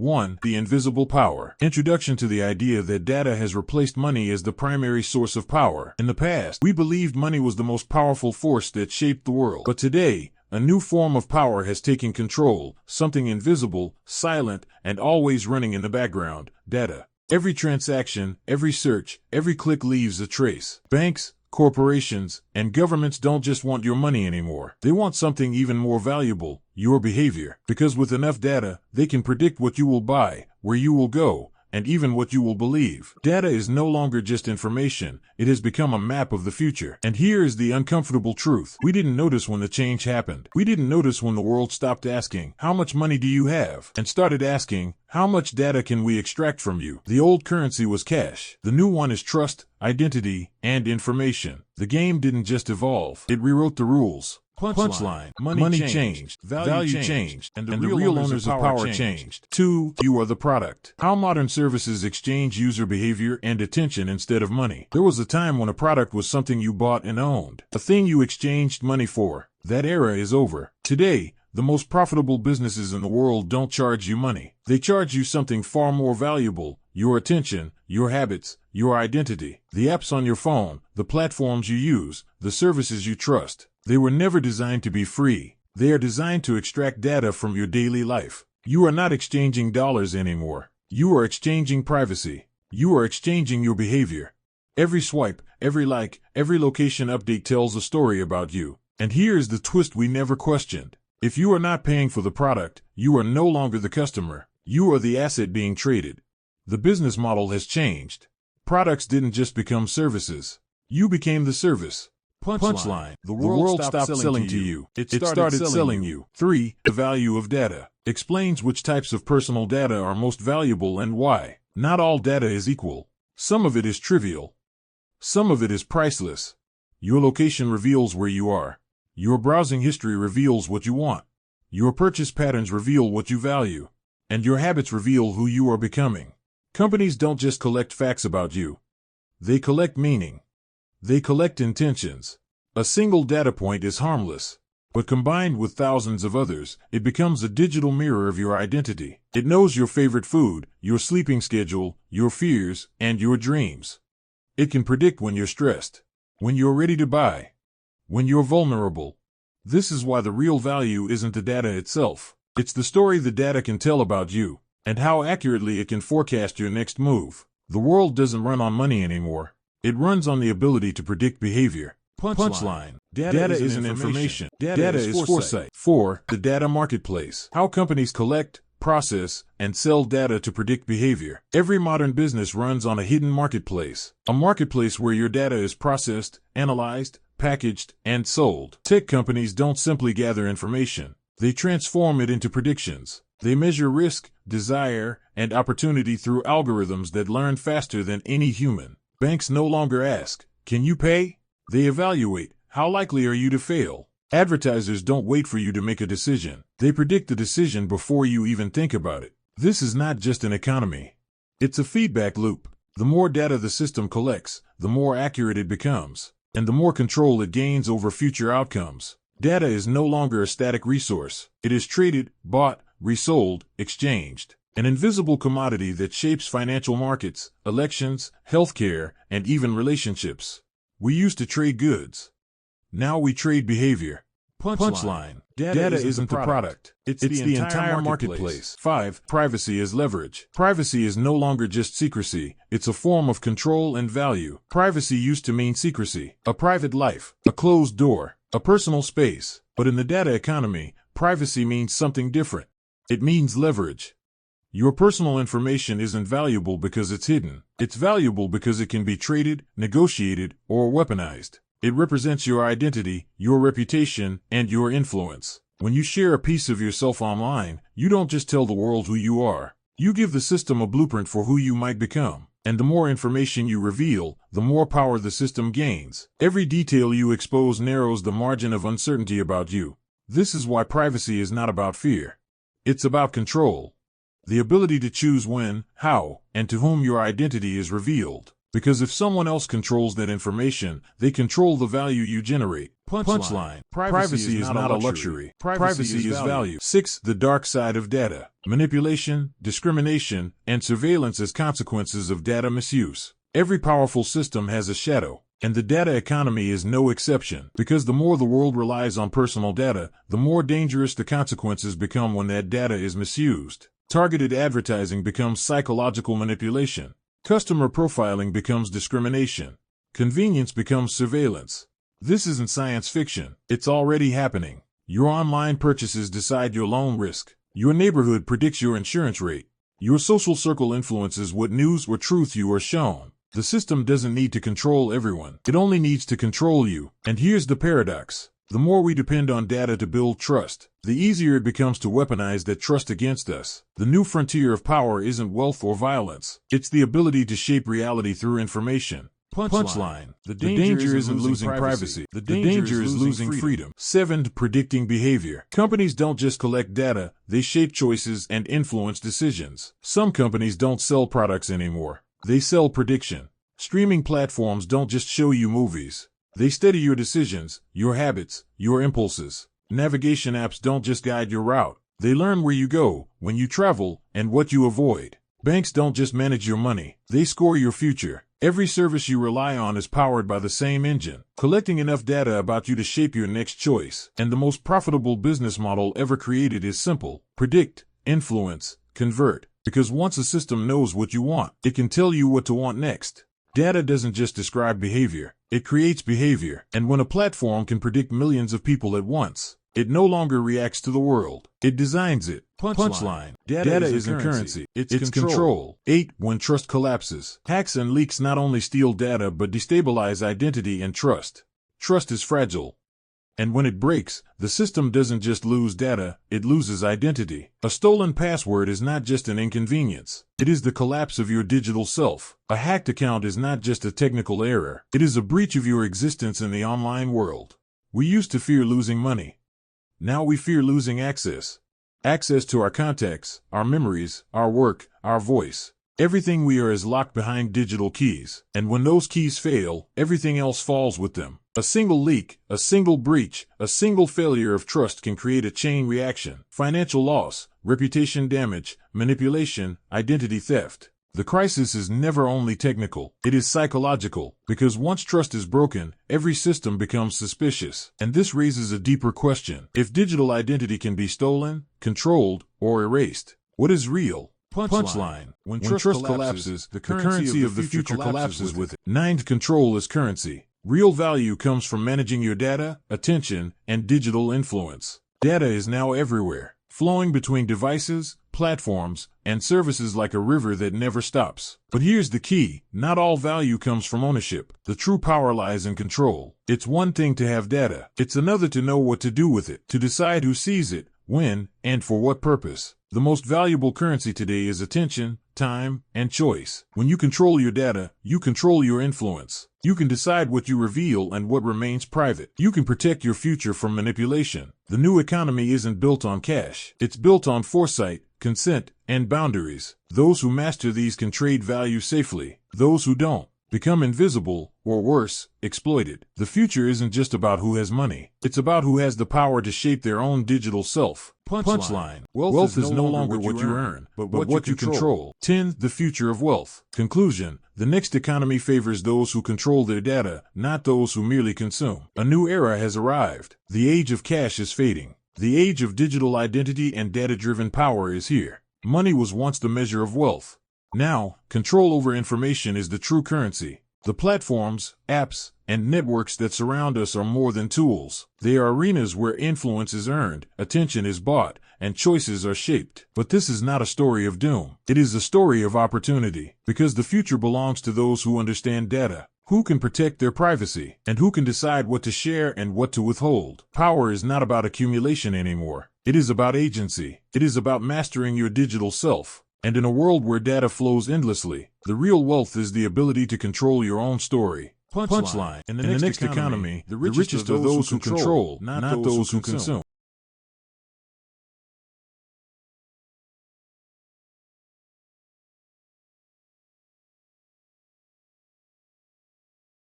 1. The invisible power. Introduction to the idea that data has replaced money as the primary source of power. In the past, we believed money was the most powerful force that shaped the world. But today, a new form of power has taken control, something invisible, silent, and always running in the background: data. Every transaction, every search, every click leaves a trace. Banks, corporations, and governments don't just want your money anymore. They want something even more valuable: your behavior. Because with enough data, they can predict what you will buy, where you will go, and even what you will believe. Data is no longer just information, it has become a map of the future. And here is the uncomfortable truth. We didn't notice when the change happened. We didn't notice when the world stopped asking, "How much money do you have?" and started asking, "How much data can we extract from you?" The old currency was cash. The new one is trust, identity, and information. The game didn't just evolve, it rewrote the rules. Punchline. Money changed, value changed, and the real owners of power changed. 2. You are the product. How modern services exchange user behavior and attention instead of money. There was a time when a product was something you bought and owned, a thing you exchanged money for. That era is over. Today, the most profitable businesses in the world don't charge you money. They charge you something far more valuable: your attention, your habits, your identity. The apps on your phone, the platforms you use, the services you trust. They were never designed to be free. They are designed to extract data from your daily life. You are not exchanging dollars anymore. You are exchanging privacy. You are exchanging your behavior. Every swipe, every like, every location update tells a story about you. And here is the twist we never questioned. If you are not paying for the product, you are no longer the customer. You are the asset being traded. The business model has changed. Products didn't just become services. You became the service. Punchline. The world stopped selling to you. It started selling you. 3. The value of data. Explains which types of personal data are most valuable and why. Not all data is equal. Some of it is trivial. Some of it is priceless. Your location reveals where you are. Your browsing history reveals what you want. Your purchase patterns reveal what you value. And your habits reveal who you are becoming. Companies don't just collect facts about you. They collect meaning. They collect intentions. A single data point is harmless, but combined with thousands of others, it becomes a digital mirror of your identity. It knows your favorite food, your sleeping schedule, your fears, and your dreams. It can predict when you're stressed, when you're ready to buy, when you're vulnerable. This is why the real value isn't the data itself. It's the story the data can tell about you, and how accurately it can forecast your next move. The world doesn't run on money anymore. It runs on the ability to predict behavior. Punchline. Data isn't information. Data is foresight. 4. The data marketplace. How companies collect, process, and sell data to predict behavior. Every modern business runs on a hidden marketplace. A marketplace where your data is processed, analyzed, packaged, and sold. Tech companies don't simply gather information. They transform it into predictions. They measure risk, desire, and opportunity through algorithms that learn faster than any human. Banks no longer ask, "Can you pay?" They evaluate, "How likely are you to fail?" Advertisers don't wait for you to make a decision. They predict the decision before you even think about it. This is not just an economy. It's a feedback loop. The more data the system collects, the more accurate it becomes, and the more control it gains over future outcomes. Data is no longer a static resource. It is traded, bought, resold, exchanged. An invisible commodity that shapes financial markets, elections, healthcare, and even relationships. We used to trade goods. Now we trade behavior. Punchline. Data isn't the product. It's the entire marketplace. 5. Privacy as leverage. Privacy is no longer just secrecy. It's a form of control and value. Privacy used to mean secrecy, a private life, a closed door, a personal space. But in the data economy, privacy means something different. It means leverage. Your personal information isn't valuable because it's hidden. It's valuable because it can be traded, negotiated, or weaponized. It represents your identity, your reputation, and your influence. When you share a piece of yourself online, you don't just tell the world who you are. You give the system a blueprint for who you might become. And the more information you reveal, the more power the system gains. Every detail you expose narrows the margin of uncertainty about you. This is why privacy is not about fear. It's about control. The ability to choose when, how, and to whom your identity is revealed. Because if someone else controls that information, they control the value you generate. Punchline. Privacy is not a luxury. Privacy is value. 6. The dark side of data. Manipulation, discrimination, and surveillance as consequences of data misuse. Every powerful system has a shadow, and the data economy is no exception. Because the more the world relies on personal data, the more dangerous the consequences become when that data is misused. Targeted advertising becomes psychological manipulation. Customer profiling becomes discrimination. Convenience becomes surveillance. This isn't science fiction. It's already happening. Your online purchases decide your loan risk. Your neighborhood predicts your insurance rate. Your social circle influences what news or truth you are shown. The system doesn't need to control everyone. It only needs to control you. And here's the paradox. The more we depend on data to build trust, the easier it becomes to weaponize that trust against us. The new frontier of power isn't wealth or violence. It's the ability to shape reality through information. Punchline. The danger isn't losing privacy. The danger is losing freedom. 7. Predicting behavior. Companies don't just collect data, they shape choices and influence decisions. Some companies don't sell products anymore. They sell prediction. Streaming platforms don't just show you movies. They study your decisions, your habits, your impulses. Navigation apps don't just guide your route. They learn where you go, when you travel, and what you avoid. Banks don't just manage your money. They score your future. Every service you rely on is powered by the same engine, collecting enough data about you to shape your next choice. And the most profitable business model ever created is simple. Predict, influence, convert. Because once a system knows what you want, it can tell you what to want next. Data doesn't just describe behavior, it creates behavior. And when a platform can predict millions of people at once, it no longer reacts to the world, it designs it. Punchline. Data isn't currency, it's control. 8. When trust collapses. Hacks and leaks not only steal data but destabilize identity and trust. Trust is fragile. And when it breaks, the system doesn't just lose data, it loses identity. A stolen password is not just an inconvenience. It is the collapse of your digital self. A hacked account is not just a technical error. It is a breach of your existence in the online world. We used to fear losing money. Now we fear losing access. Access to our contacts, our memories, our work, our voice. Everything we are is locked behind digital keys. And when those keys fail, everything else falls with them. A single leak, a single breach, a single failure of trust can create a chain reaction. Financial loss, reputation damage, manipulation, identity theft. The crisis is never only technical, it is psychological, because once trust is broken, every system becomes suspicious. And this raises a deeper question. If digital identity can be stolen, controlled, or erased, what is real? Punchline. When trust collapses, the currency of the future collapses with it. 9. Control is currency. Real value comes from managing your data, attention, and digital influence. Data is now everywhere, flowing between devices, platforms, and services like a river that never stops. But here's the key. Not all value comes from ownership. The true power lies in control. It's one thing to have data. It's another to know what to do with it, to decide who sees it, when, and for what purpose. The most valuable currency today is attention, time, and choice. When you control your data, you control your influence. You can decide what you reveal and what remains private. You can protect your future from manipulation. The new economy isn't built on cash. It's built on foresight, consent, and boundaries. Those who master these can trade value safely. Those who don't become invisible, or worse, exploited. The future isn't just about who has money. It's about who has the power to shape their own digital self. Punchline. Wealth is no longer what you earn, but what you control. 10. The future of wealth. Conclusion. The next economy favors those who control their data, not those who merely consume. A new era has arrived. The age of cash is fading. The age of digital identity and data-driven power is here. Money was once the measure of wealth. Now, control over information is the true currency. The platforms, apps, and networks that surround us are more than tools. They are arenas where influence is earned, attention is bought, and choices are shaped. But this is not a story of doom. It is a story of opportunity, because the future belongs to those who understand data, who can protect their privacy, and who can decide what to share and what to withhold. Power is not about accumulation anymore. It is about agency. It is about mastering your digital self. And in a world where data flows endlessly, the real wealth is the ability to control your own story. Punchline. In the next economy, the richest are those who control, not those who consume.